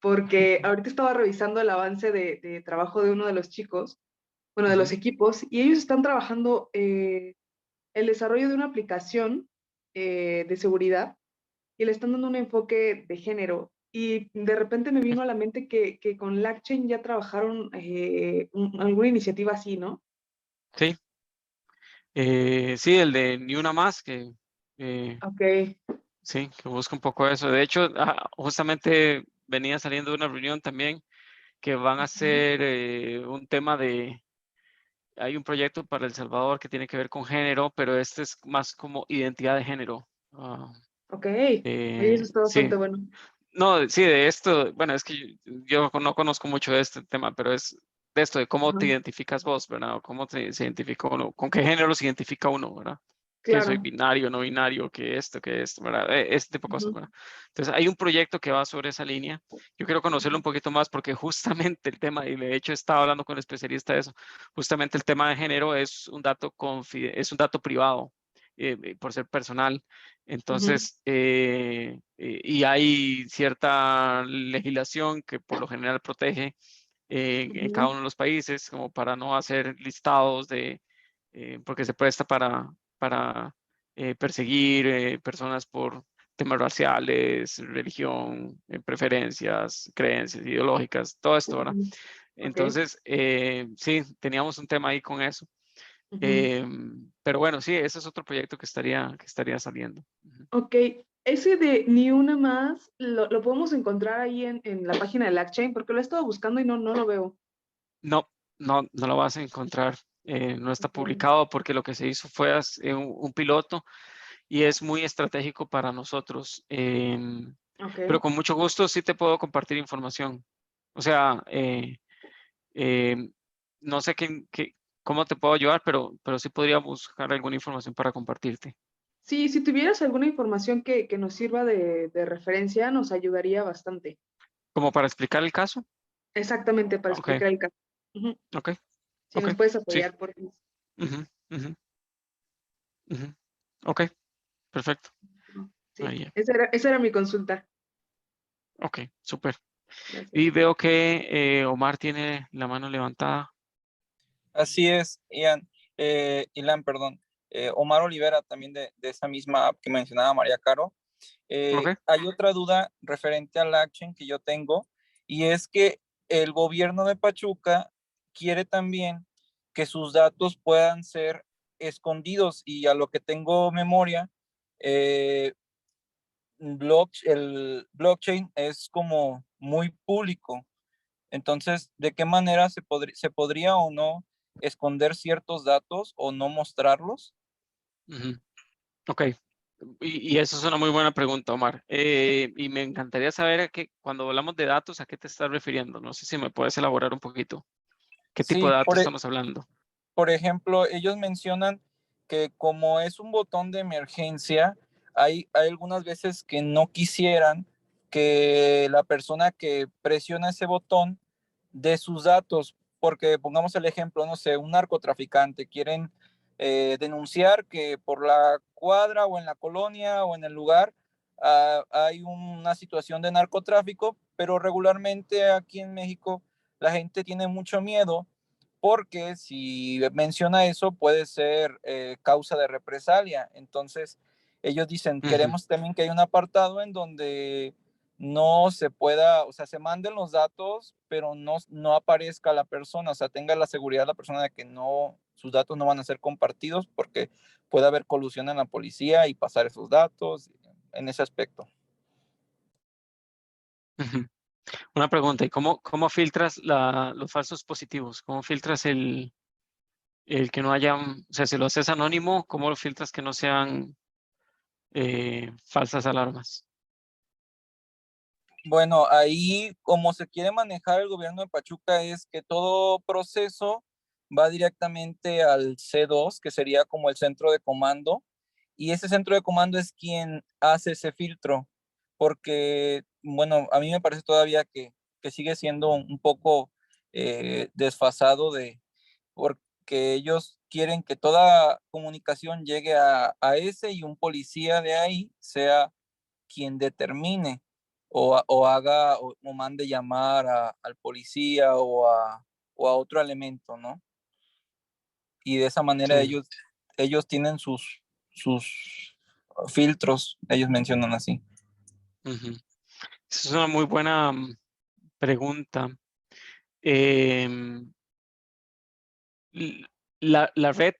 E: porque ahorita estaba revisando el avance de trabajo de uno de los chicos, bueno, de los
A: Ujú.
E: equipos, y ellos están trabajando el desarrollo de una aplicación de seguridad y le están dando un enfoque de género. Y de repente me vino a la mente que con LACchain ya trabajaron alguna iniciativa así, ¿no?
A: Sí, sí, el de Ni Una Más, que eh,
E: Ok.
A: sí, que busca un poco eso. De hecho, justamente venía saliendo de una reunión también que van a
E: Ujú.
A: hacer un tema hay un proyecto para El Salvador que tiene que ver con género, pero este es más como identidad de género. Ah,
E: Ok. Oye, eso está
A: sí,
E: bastante bueno.
A: no, sí, de esto, bueno, es que yo no conozco mucho de este tema, pero es de esto, de cómo te
E: Ajá.
A: identificas vos, ¿verdad? O cómo se identifica uno, con qué género se identifica uno, ¿verdad? Que soy
E: Claro.
A: binario, no binario, que esto, ¿verdad? Este tipo de cosas,
E: Ujú,
A: ¿verdad? Entonces, hay un proyecto que va sobre esa línea. Yo quiero conocerlo un poquito más porque justamente el tema, y de hecho estaba hablando con el especialista de eso, justamente el tema de género es un es un dato privado, por ser personal.
E: ujú,
A: Entonces, y hay cierta legislación que por lo general protege en cada
E: ujú,
A: uno de los países, como para no hacer listados porque se presta para perseguir personas por temas raciales, religión, preferencias, creencias ideológicas, todo esto, ¿verdad?
E: ujú. Ok.
A: Entonces, sí, teníamos un tema ahí con eso.
E: Ujú.
A: Pero bueno, sí, ese es otro proyecto que estaría saliendo. Ujú.
E: Ok. Ese de ni una más, lo podemos encontrar ahí en la página de LACchain, porque lo he estado buscando y no lo veo.
A: No, no lo vas a encontrar. No está
E: Ok.
A: publicado porque lo que se hizo fue un piloto y es muy estratégico para nosotros. Pero
E: Ok.
A: con mucho gusto sí te puedo compartir información. O sea, em, no sé cómo te puedo ayudar, pero sí podría buscar alguna información para compartirte.
E: Sí, si tuvieras alguna información que nos sirva de referencia, nos ayudaría bastante.
A: ¿Como para explicar el caso?
E: Exactamente, para
A: Ok,
E: explicar el caso. Ujú.
A: ok,
E: Si
A: ok,
E: nos puedes
A: sí.
E: apoyar, por favor.
A: Ujú, ujú, ujú. Ok, perfecto.
E: Sí,
A: Ahí,
E: esa era mi consulta.
A: ok, súper.
E: Gracias.
A: Y veo que Omar tiene la mano levantada.
F: Así es, Ilan, perdón. Omar Olivera, también de esa misma app que mencionaba María Caro.
A: Ok.
F: Hay otra duda referente al action que yo tengo, y es que el gobierno de Pachuca quiere también que sus datos puedan ser escondidos, y a lo que tengo memoria, el blockchain es como muy público. Entonces, ¿de qué manera se podría o no esconder ciertos datos o no mostrarlos?
A: Ujú. Ok. Y eso es una muy buena pregunta, Omar. Y me encantaría saber cuando hablamos de datos, ¿a qué te estás refiriendo? No sé si me puedes elaborar un poquito. ¿Qué tipo
F: Sí,
A: de datos estamos hablando?
F: por ejemplo, ellos mencionan que como es un botón de emergencia, hay algunas veces que no quisieran que la persona que presiona ese botón dé sus datos, porque pongamos el ejemplo, no sé, un narcotraficante, quieren denunciar que por la cuadra o en la colonia o en el lugar hay una situación de narcotráfico, pero regularmente aquí en México la gente tiene mucho miedo, porque si menciona eso puede ser causa de represalia. Entonces, ellos dicen,
A: Ujú,
F: queremos también que haya un apartado en donde no se pueda, o sea, se manden los datos, pero no aparezca la persona, o sea, tenga la seguridad la persona de que no, sus datos no van a ser compartidos, porque puede haber colusión en la policía y pasar esos datos en ese aspecto.
A: ujú. Una pregunta, ¿y cómo filtras los falsos positivos? ¿Cómo filtras el que no haya, o sea, si lo haces anónimo, cómo lo filtras que no sean falsas alarmas?
F: Bueno, ahí como se quiere manejar el gobierno de Pachuca es que todo proceso va directamente al C2, que sería como el centro de comando, y ese centro de comando es quien hace ese filtro, porque, bueno, a mí me parece todavía que sigue siendo un poco desfasado, porque ellos quieren que toda comunicación llegue a ese, y un policía de ahí sea quien determine o haga o mande llamar al policía o a otro elemento, ¿no? Y de esa manera
A: Sí.
F: ellos tienen sus filtros, ellos mencionan así.
A: Ujú. Esa es una muy buena pregunta. Em, l- la red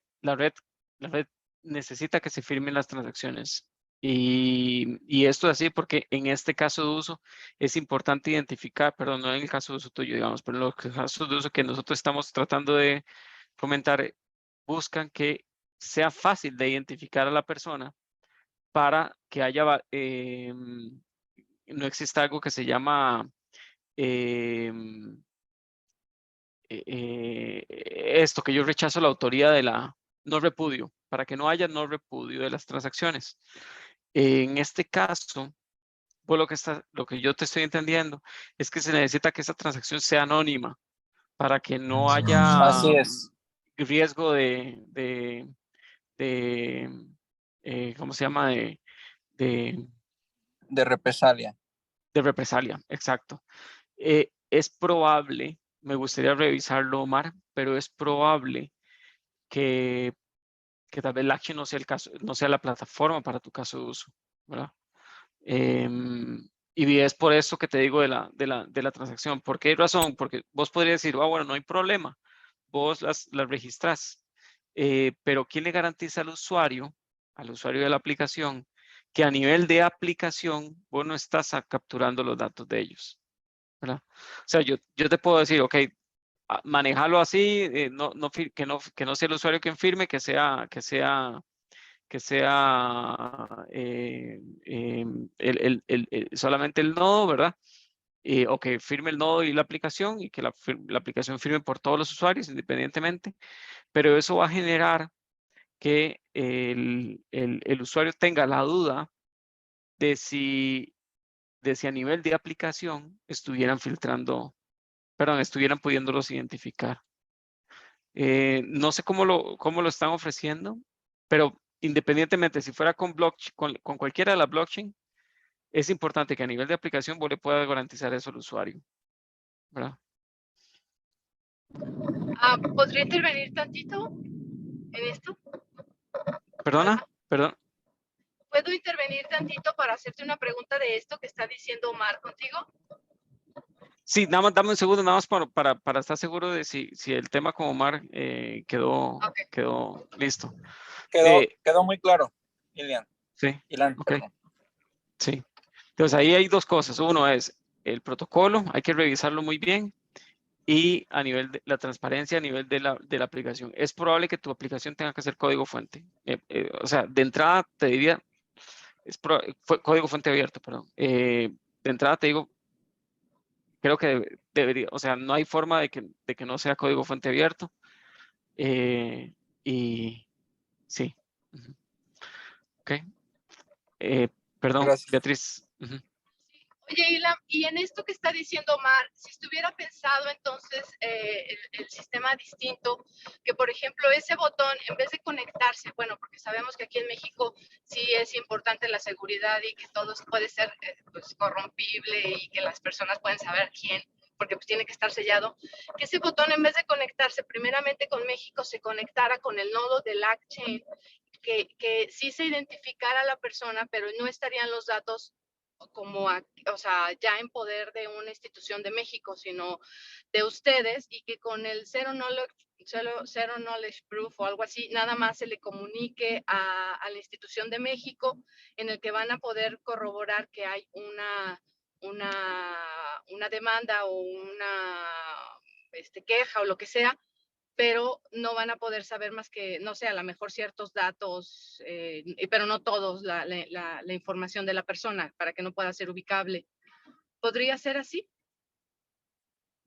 A: necesita que se firmen las transacciones. Y esto es así porque en este caso de uso es importante identificar, perdón, no en el caso de uso tuyo, digamos, pero en los casos de uso que nosotros estamos tratando de fomentar, buscan que sea fácil de identificar a la persona para que no exista algo que se llama em, esto, que yo rechazo la autoría de la no repudio, para que no haya no repudio de las transacciones. En este caso, pues lo que yo te estoy entendiendo es que se necesita que esa transacción sea anónima para que no
F: Así
A: haya
F: es,
A: riesgo de ¿cómo se llama? De,
F: de represalia.
A: de represalia, exacto. Es probable, me gustaría revisarlo, Omar, pero es probable que, que tal vez Launch no sea el caso, no sea la plataforma para tu caso de uso, ¿verdad? Y es por eso que te digo de la transacción. ¿Por qué razón? Porque vos podrías decir, bueno, no hay problema, vos las registras, pero ¿quién le garantiza al usuario de la aplicación, que a nivel de aplicación vos no estás capturando los datos de ellos, ¿verdad? O sea, yo te puedo decir, ok, manejarlo así, que no sea el usuario quien firme, que sea solamente el nodo, ¿verdad? O que firme el nodo y la aplicación, y que la aplicación firme por todos los usuarios independientemente, pero eso va a generar que el usuario tenga la duda de si a nivel de aplicación estuvieran filtrando, perdón, estuvieran pudiéndolos identificar. No sé cómo lo están ofreciendo, pero independientemente, si fuera con cualquiera de las blockchain, es importante que a nivel de aplicación vos le puedas garantizar eso al usuario, ¿verdad?
B: ¿Podría intervenir tantito en esto?
A: ¿Perdona? Perdón.
B: ¿Puedo intervenir tantito para hacerte una pregunta de esto que está diciendo Omar contigo?
A: Sí, nada más, dame un segundo, nada más para estar seguro de si el tema con Omar quedó listo.
F: Quedó muy claro, Ilan.
A: Sí,
F: Ilan,
A: ok.
F: perdón.
A: Sí. Entonces ahí hay dos cosas. Uno es el protocolo, hay que revisarlo muy bien. Y a nivel de la transparencia, a nivel de la aplicación. Es probable que tu aplicación tenga que ser código fuente. O sea, de entrada te diría, código fuente abierto, perdón. De entrada te digo, creo que debería, o sea, no hay forma de que no sea código fuente abierto. Y sí. Ok. Perdón,
F: Gracias.
A: Beatriz.
B: Oye, Ilam, y en esto que está diciendo Omar, si estuviera pensado entonces el sistema distinto, que por ejemplo ese botón, en vez de conectarse, bueno, porque sabemos que aquí en México sí es importante la seguridad y que todo puede ser pues, corrompible y que las personas pueden saber quién, porque pues tiene que estar sellado, que ese botón en vez de conectarse primeramente con México, se conectara con el nodo del LACchain, que sí se identificara a la persona, pero no estarían los datos como, o sea, ya en poder de una institución de México, sino de ustedes, y que con el zero knowledge proof o algo así, nada más se le comunique a la institución de México, en el que van a poder corroborar que hay una demanda o una queja o lo que sea, pero no van a poder saber más que, no sé, a lo mejor ciertos datos, pero no todos, la información de la persona para que no pueda ser ubicable. ¿Podría ser así?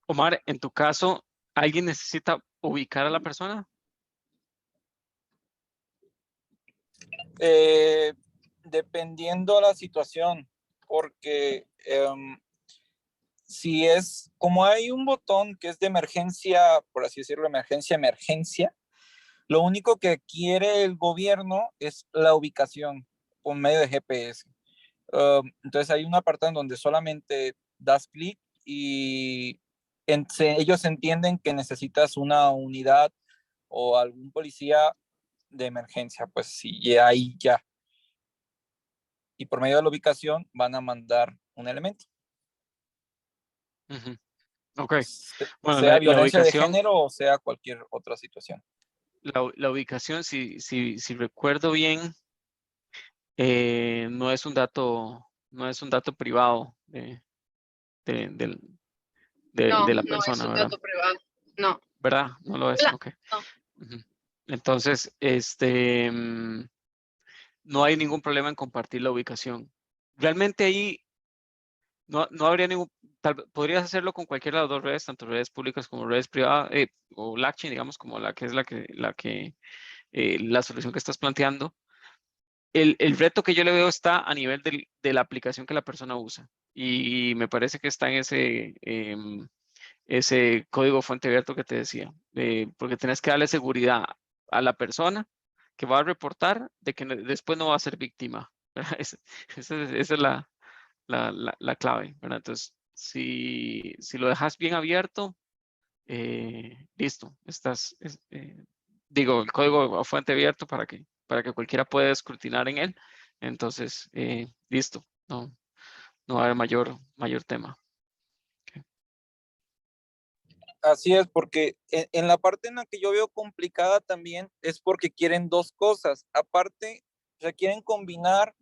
A: Omar, en tu caso, ¿alguien necesita ubicar a la persona?
F: Dependiendo la situación, porque si es, como hay un botón que es de emergencia, por así decirlo, emergencia, lo único que quiere el gobierno es la ubicación por medio de GPS. Entonces hay un apartado en donde solamente das clic y ellos entienden que necesitas una unidad o algún policía de emergencia, pues sí, y ahí ya. Y por medio de la ubicación van a mandar un elemento.
A: Ok. Bueno,
F: Sea
A: la
F: violencia de
A: ubicación,
F: género o sea cualquier otra situación.
A: la ubicación, si recuerdo bien, no es un dato privado
B: No,
A: de la
B: no es
A: persona,
B: un
A: ¿verdad?
B: dato privado. No.
A: ¿Verdad? No lo es. Ok.
B: No.
A: Entonces, no hay ningún problema en compartir la ubicación. Realmente ahí no habría ningún, podrías hacerlo con cualquiera de las dos redes, tanto redes públicas como redes privadas, o LACchain, digamos, como la que es la solución que estás planteando. El reto que yo le veo está a nivel de la aplicación que la persona usa. Y me parece que está en ese código fuente abierto que te decía. Porque tenés que darle seguridad a la persona que va a reportar de que después no va a ser víctima. Esa es la clave, ¿verdad? Entonces, si lo dejas bien abierto, listo. Digo, el código a fuente abierto para que cualquiera pueda escrutinar en él. Entonces, listo. No va a haber mayor tema. Okay.
F: Así es, porque en la parte en la que yo veo complicada también es porque quieren dos cosas. Aparte, o sea, quieren combinar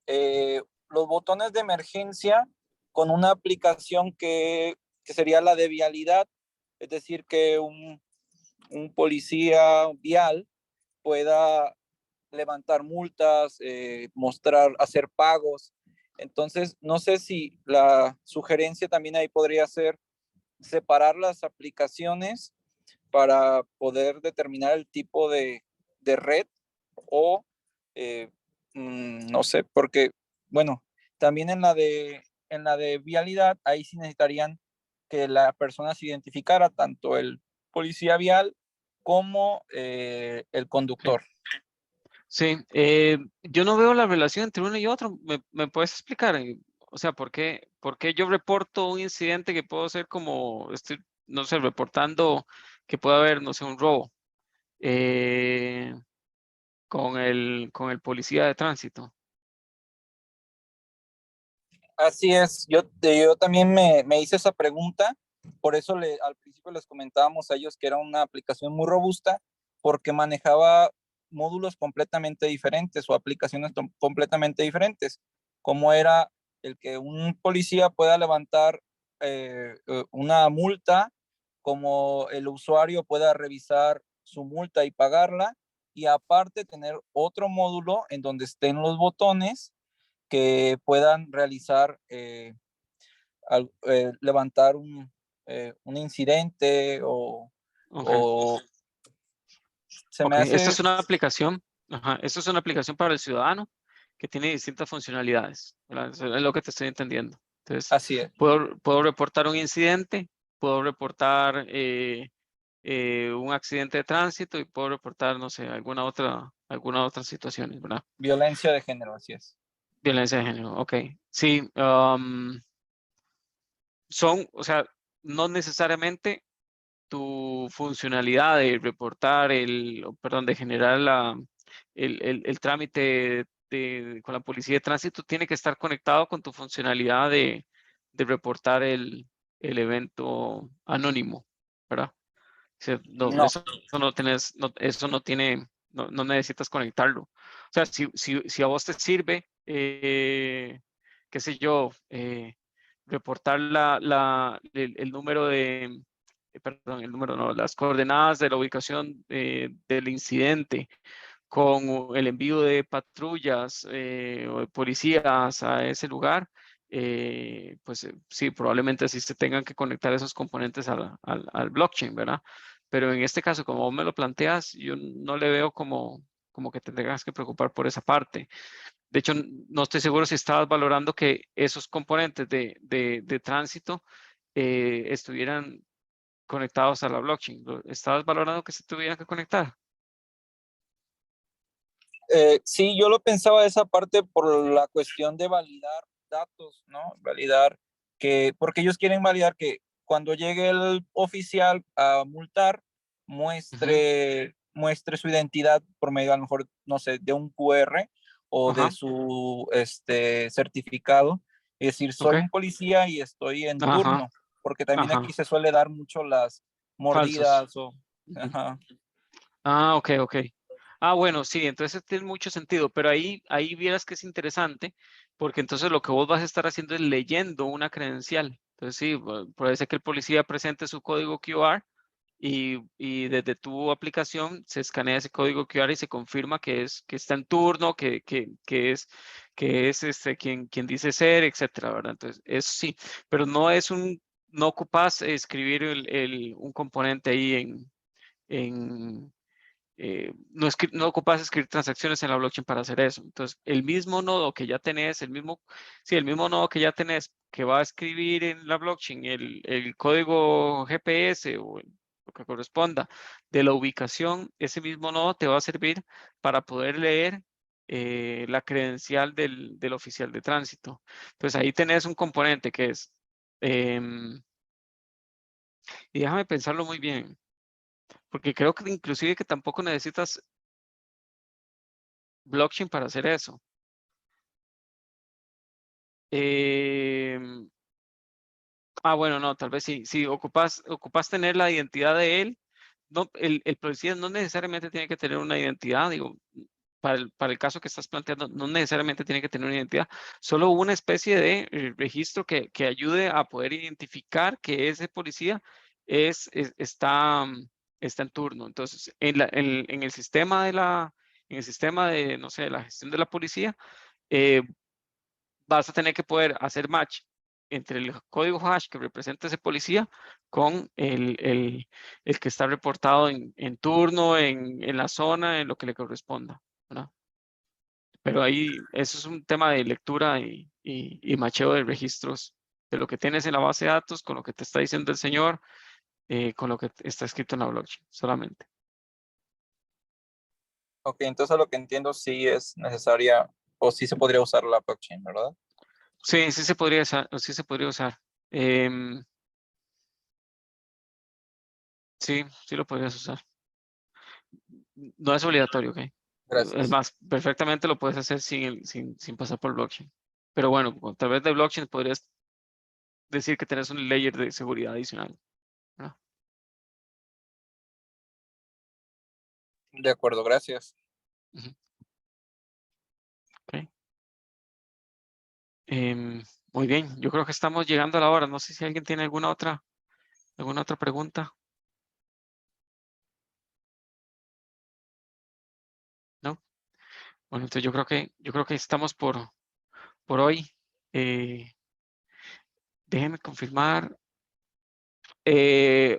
F: los botones de emergencia con una aplicación que sería la de vialidad, es decir, que un policía vial pueda levantar multas, hacer pagos. Entonces, no sé si la sugerencia también ahí podría ser separar las aplicaciones para poder determinar el tipo de red o no sé, porque, bueno, también en la de vialidad, ahí sí necesitarían que la persona se identificara, tanto el policía vial como el conductor.
A: Sí, yo no veo la relación entre uno y otro. ¿Me puedes explicar? O sea, por qué yo reporto un incidente que puedo ser como, estoy, no sé, reportando que puede haber, no sé, un robo con el policía de tránsito?
F: Así es, yo también me hice esa pregunta, por eso al principio les comentábamos a ellos que era una aplicación muy robusta, porque manejaba módulos completamente diferentes o aplicaciones completamente diferentes, como era el que un policía pueda levantar una multa, como el usuario pueda revisar su multa y pagarla, y aparte tener otro módulo en donde estén los botones que puedan realizar, levantar un incidente
A: Ok.
F: o se me
A: Ok, esta
F: hace,
A: es una aplicación, ajá, esta es una aplicación para el ciudadano que tiene distintas funcionalidades, ¿verdad? Eso es lo que te estoy entendiendo. Entonces,
F: así es,
A: puedo reportar un incidente, puedo reportar un accidente de tránsito y puedo reportar, no sé, alguna otra situación, ¿verdad?
F: violencia de género, así es.
A: Violencia de género, ok. Sí, o sea, no necesariamente tu funcionalidad de reportar perdón, de generar el trámite con la policía de tránsito tiene que estar conectado con tu funcionalidad de reportar el evento anónimo, ¿verdad? O sea, no,
F: No,
A: eso no tiene, no necesitas conectarlo. O sea, si a vos te sirve, qué sé yo, reportar el número perdón, el número no, las coordenadas de la ubicación del incidente con el envío de patrullas o de policías a ese lugar, pues sí, probablemente sí se tengan que conectar esos componentes al blockchain, ¿verdad? Pero en este caso, como vos me lo planteas, yo no le veo como que te tengas que preocupar por esa parte. De hecho, no estoy seguro si estabas valorando que esos componentes de tránsito estuvieran conectados a la blockchain. ¿Estabas valorando que se tuvieran que conectar?
F: sí, yo lo pensaba de esa parte por la cuestión de validar datos, ¿no? Validar porque ellos quieren validar que cuando llegue el oficial a multar, muestre su identidad por medio, a lo mejor, no sé, de un QR o de
A: Ajá,
F: su certificado. Es decir,
A: ok.
F: soy un policía y estoy en
A: Ajá,
F: turno, porque también aquí
A: ajá.
F: se suele dar mucho las
A: Falsos.
F: mordidas o...
A: Ujú.
F: Ajá.
A: Ah, ok, ok. Ah, bueno, sí, entonces tiene mucho sentido, pero ahí vieras que es interesante, porque entonces lo que vos vas a estar haciendo es leyendo una credencial. Entonces sí, puede ser que el policía presente su código QR y desde tu aplicación se escanea ese código QR y se confirma que está en turno, que es quien dice ser, etcétera, ¿verdad? Entonces, eso sí, pero no ocupas escribir un componente ahí no ocupas escribir transacciones en la blockchain para hacer eso. Entonces, el mismo nodo que ya tenés, el mismo nodo que ya tenés que va a escribir en la blockchain el código GPS o lo que corresponda de la ubicación, ese mismo nodo te va a servir para poder leer la credencial del oficial de tránsito. Entonces, ahí tenés un componente que es, y déjame pensarlo muy bien, porque creo que inclusive que tampoco necesitas blockchain para hacer eso. Em, bueno, no, tal vez sí. Si ocupas tener la identidad de él, no, el policía no necesariamente tiene que tener una identidad, digo, para el caso que estás planteando, no necesariamente tiene que tener una identidad, solo una especie de registro que ayude a poder identificar que ese policía está en turno. Entonces, en el sistema en el sistema de, no sé, la gestión de la policía, vas a tener que poder hacer match entre el código hash que representa ese policía con el que está reportado en turno, en la zona, en lo que le corresponda, ¿verdad? Pero ahí eso es un tema de lectura y macheo de registros de lo que tienes en la base de datos con lo que te está diciendo el señor, con lo que está escrito en la blockchain solamente.
F: Ok, entonces lo que entiendo sí es necesaria o sí se podría usar la blockchain, ¿verdad?
A: Sí, sí se podría usar. Sí, se podría usar. Sí, sí lo podrías usar. No es obligatorio, ¿ok? Es
F: Gracias.
A: más, perfectamente lo puedes hacer sin pasar por blockchain. Pero bueno, a través de blockchain podrías decir que tenés un layer de seguridad adicional, ¿verdad?
F: De acuerdo, gracias.
A: Ujú. Ok. Muy bien, yo creo que estamos llegando a la hora. No sé si alguien tiene alguna otra pregunta. ¿No? Bueno, entonces yo creo que estamos por hoy. Déjenme confirmar.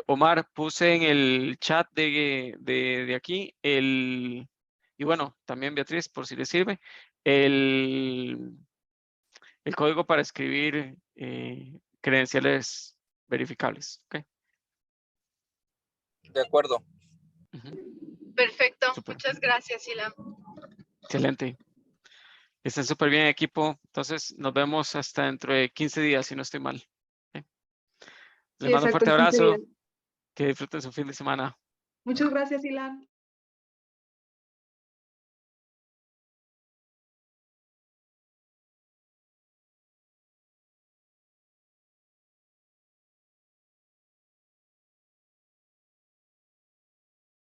A: Omar, puse en el chat de aquí y bueno, también Beatriz, por si le sirve, el código para escribir credenciales verificables. ¿Ok?
F: De acuerdo.
A: Ujú.
B: Perfecto.
A: Súper.
B: Muchas gracias, Ilan.
A: Excelente. Estén súper bien, equipo. Entonces, nos vemos hasta dentro de 15 días, si no estoy mal. ¿Ok? Les
E: Sí,
A: mando un
E: exacto,
A: fuerte
E: en 15
A: abrazo.
E: días.
A: Que disfruten su fin de semana.
E: Muchas gracias, Ilan.